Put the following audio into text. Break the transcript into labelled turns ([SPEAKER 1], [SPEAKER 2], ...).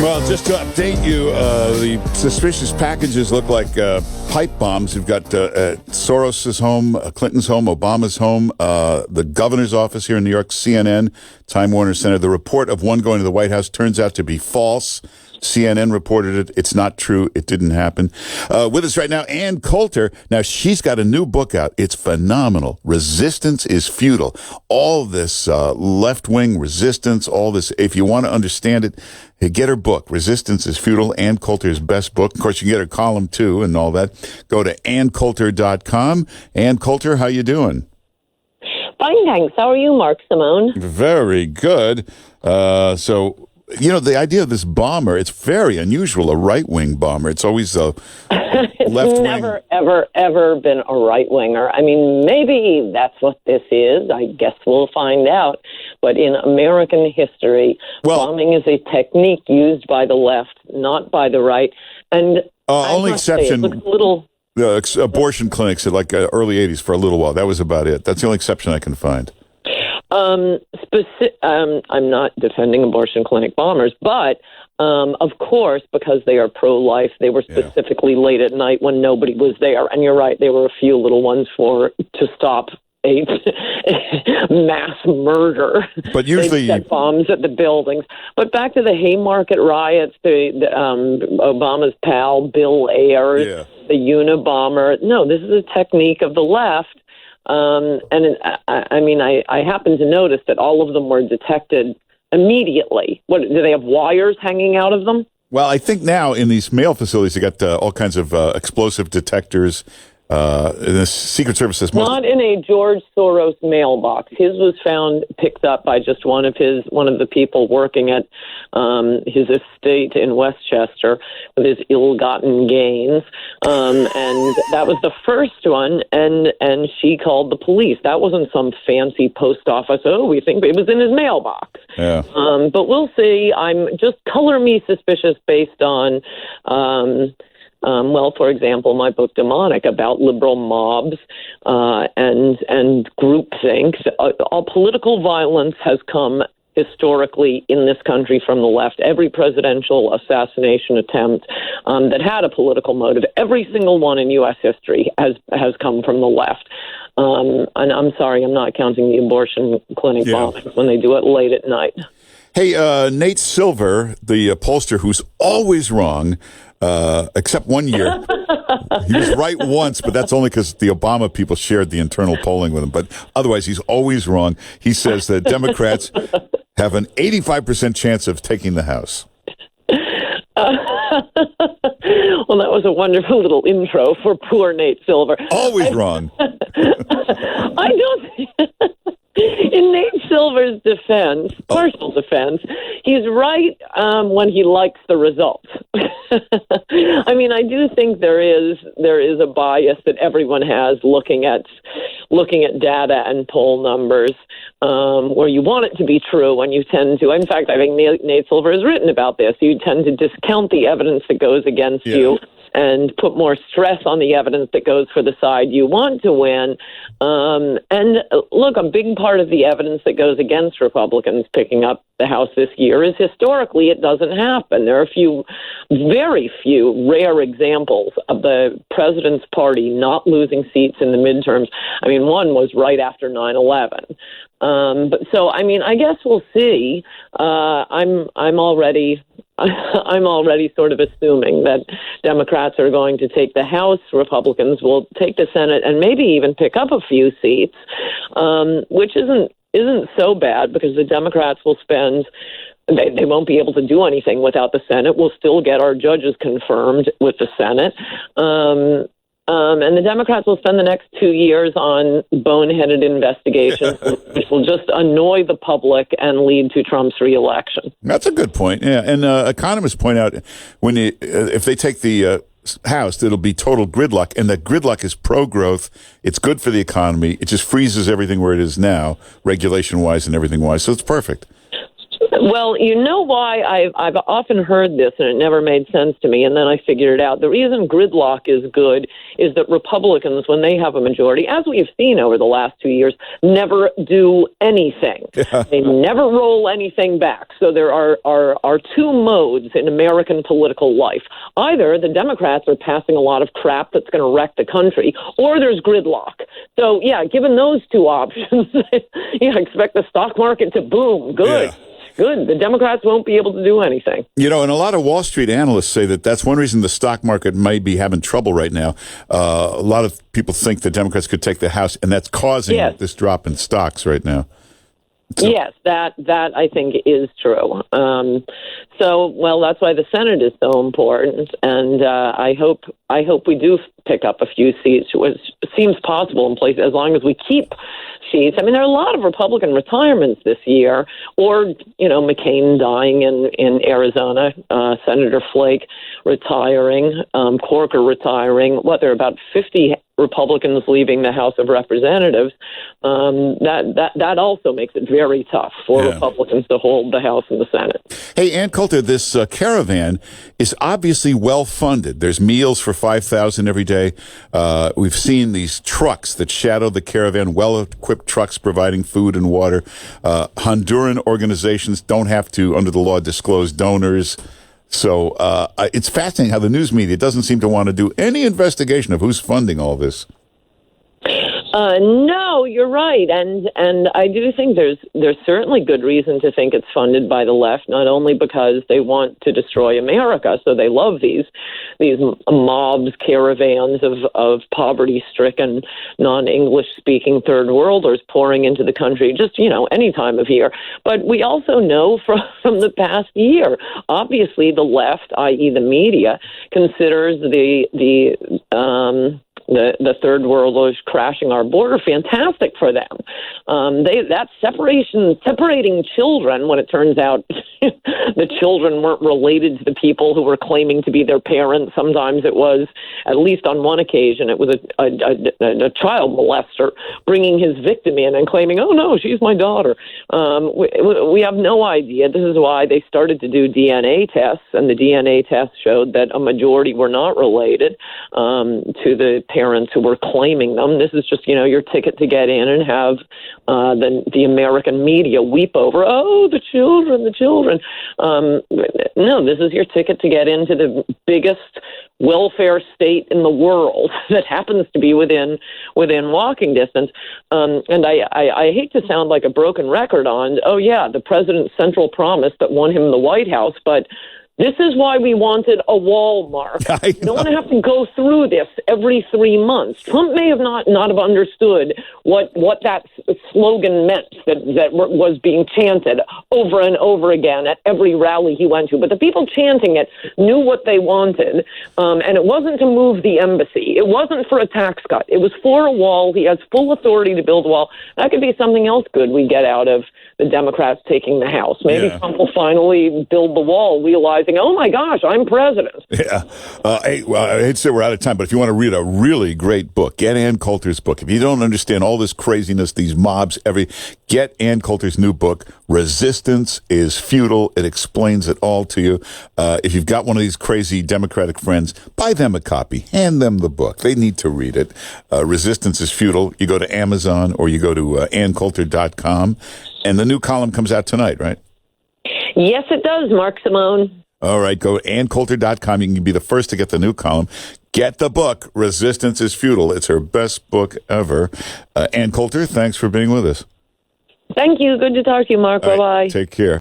[SPEAKER 1] Well, just to update you, the suspicious packages look like pipe bombs. You've got Soros's home, Clinton's home, Obama's home, the governor's office here in New York, CNN, Time Warner Center. The report of one going to the White House turns out to be false. CNN reported it. It's not true. It didn't happen. With us right now, Ann Coulter. Now, she's got a new book out. It's phenomenal. Resistance is Futile. All this left-wing resistance, all this, if you want to understand it, get her book, Resistance is Futile, Ann Coulter's best book. Of course, you can get her column, too, and all that. Go to AnnCoulter.com. Ann Coulter, how you doing?
[SPEAKER 2] Fine, thanks. How are you, Mark Simone?
[SPEAKER 1] Very good. So, you know, the idea of this bomber, it's very unusual, a right-wing bomber. It's always a
[SPEAKER 2] it's
[SPEAKER 1] left-wing.
[SPEAKER 2] Never, ever been a right-winger. I mean, maybe that's what this is. I guess we'll find out. But in American history, bombing is a technique used by the left, not by the right. And
[SPEAKER 1] only exception,
[SPEAKER 2] it looks a little...
[SPEAKER 1] abortion clinics at like early 80s for a little while. That was about it. That's the only exception I can find.
[SPEAKER 2] I'm not defending abortion clinic bombers, but of course, because they are pro-life, they were specifically late at night when nobody was there. And you're right, there were a few little ones to stop a mass murder.
[SPEAKER 1] But usually,
[SPEAKER 2] they set bombs at the buildings. But back to the Haymarket riots, the Obama's pal Bill Ayers, the Unabomber. No, this is a technique of the left. I happen to notice that all of them were detected immediately. What, do they have wires hanging out of them?
[SPEAKER 1] Well, I think now in these mail facilities, they got all kinds of explosive detectors. The Secret Service says
[SPEAKER 2] not in a George Soros mailbox. His was picked up by just one of the people working at his estate in Westchester with his ill-gotten gains, and that was the first one. And she called the police. That wasn't some fancy post office. Oh, we think it was in his mailbox.
[SPEAKER 1] Yeah.
[SPEAKER 2] But we'll see. I'm just color me suspicious based on. For example, my book Demonic about liberal mobs and groupthink. All political violence has come historically in this country from the left. Every presidential assassination attempt that had a political motive, every single one in U.S. history has come from the left. And I'm sorry, I'm not counting the abortion clinic bombings when they do it late at night.
[SPEAKER 1] Hey, Nate Silver, the pollster who's always wrong, except one year. He was right once, but that's only because the Obama people shared the internal polling with him. But otherwise, he's always wrong. He says that Democrats have an 85% chance of taking the House.
[SPEAKER 2] Well, that was a wonderful little intro for poor Nate Silver.
[SPEAKER 1] Always wrong.
[SPEAKER 2] I don't... In Nate Silver's defense, partial defense, he's right when he likes the results. I mean, I do think there is a bias that everyone has looking at data and poll numbers where you want it to be true, and you tend to. In fact, I think Nate Silver has written about this. You tend to discount the evidence that goes against you and put more stress on the evidence that goes for the side you want to win. And look, a big part of the evidence that goes against Republicans picking up the House this year is historically it doesn't happen. There are very few rare examples of the president's party not losing seats in the midterms. I mean, one was right after 9/11. But so, I mean, I guess we'll see. I'm already sort of assuming that Democrats are going to take the House, Republicans will take the Senate, and maybe even pick up a few seats, which isn't so bad because the Democrats will spend. They won't be able to do anything without the Senate. We'll still get our judges confirmed with the Senate. And the Democrats will spend the next 2 years on boneheaded investigations, which will just annoy the public and lead to Trump's reelection.
[SPEAKER 1] That's a good point. Yeah, and economists point out if they take the House, it'll be total gridlock, and that gridlock is pro-growth. It's good for the economy. It just freezes everything where it is now, regulation-wise and everything-wise. So it's perfect.
[SPEAKER 2] Well, you know why I've often heard this, and it never made sense to me, and then I figured it out. The reason gridlock is good is that Republicans, when they have a majority, as we've seen over the last 2 years, never do anything. They never roll anything back. So there are two modes in American political life. Either the Democrats are passing a lot of crap that's going to wreck the country, or there's gridlock. So, yeah, given those two options, expect the stock market to boom. Good. Yeah. Good. The Democrats won't be able to do anything.
[SPEAKER 1] And a lot of Wall Street analysts say that that's one reason the stock market might be having trouble right now. A lot of people think the Democrats could take the House, and that's causing this drop in stocks right now. So.
[SPEAKER 2] Yes, that I think is true. That's why the Senate is so important, and I hope we do pick up a few seats, which seems possible in places as long as we keep seats. I mean, there are a lot of Republican retirements this year, or McCain dying in Arizona, Senator Flake retiring, Corker retiring. There are about 50 Republicans leaving the House of Representatives. That also makes it very tough for Republicans to hold the House and the Senate.
[SPEAKER 1] Hey, Ann Coulter, this caravan is obviously well funded. There's meals for 5,000 every day. We've seen these trucks that shadow the caravan, well-equipped trucks providing food and water. Honduran organizations don't have to, under the law, disclose donors. So it's fascinating how the news media doesn't seem to want to do any investigation of who's funding all this.
[SPEAKER 2] No, you're right, and I do think there's certainly good reason to think it's funded by the left, not only because they want to destroy America, so they love these mobs, caravans of poverty-stricken, non-English speaking third worlders pouring into the country, just any time of year. But we also know from the past year, obviously the left, i.e. the media, considers the third worlders crashing our border fantastic for them. That separating children, when it turns out the children weren't related to the people who were claiming to be their parents. Sometimes it was, at least on one occasion, it was a child molester bringing his victim in and claiming, "Oh no, she's my daughter." We have no idea. This is why they started to do DNA tests, and the DNA tests showed that a majority were not related to the parents who were claiming them. This is just, your ticket to get in and have the American media weep over, the children. No, this is your ticket to get into the biggest welfare state in the world that happens to be within walking distance. And I hate to sound like a broken record on, the president's central promise that won him the White House, but this is why we wanted a wall, Mark. You don't want to have to go through this every 3 months. Trump may have not have understood what that slogan meant that was being chanted over and over again at every rally he went to. But the people chanting it knew what they wanted, and it wasn't to move the embassy. It wasn't for a tax cut. It was for a wall. He has full authority to build a wall. That could be something else good we get out of the Democrats taking the House. Maybe Trump will finally build the wall, realizing, oh my gosh, I'm president.
[SPEAKER 1] Yeah. I hate to say we're out of time, but if you want to read a really great book, get Ann Coulter's book. If you don't understand all this craziness, these mobs, get Ann Coulter's new book, Resistance is Futile. It explains it all to you. If you've got one of these crazy Democratic friends, buy them a copy. Hand them the book. They need to read it. Resistance is Futile. You go to Amazon or you go to AnnCoulter.com. And the new column comes out tonight, right?
[SPEAKER 2] Yes, it does, Mark Simone.
[SPEAKER 1] All right, go to AnnCoulter.com. You can be the first to get the new column. Get the book, Resistance is Futile. It's her best book ever. Ann Coulter, thanks for being with us.
[SPEAKER 2] Thank you. Good to talk to you, Mark. Bye-bye.
[SPEAKER 1] Take care.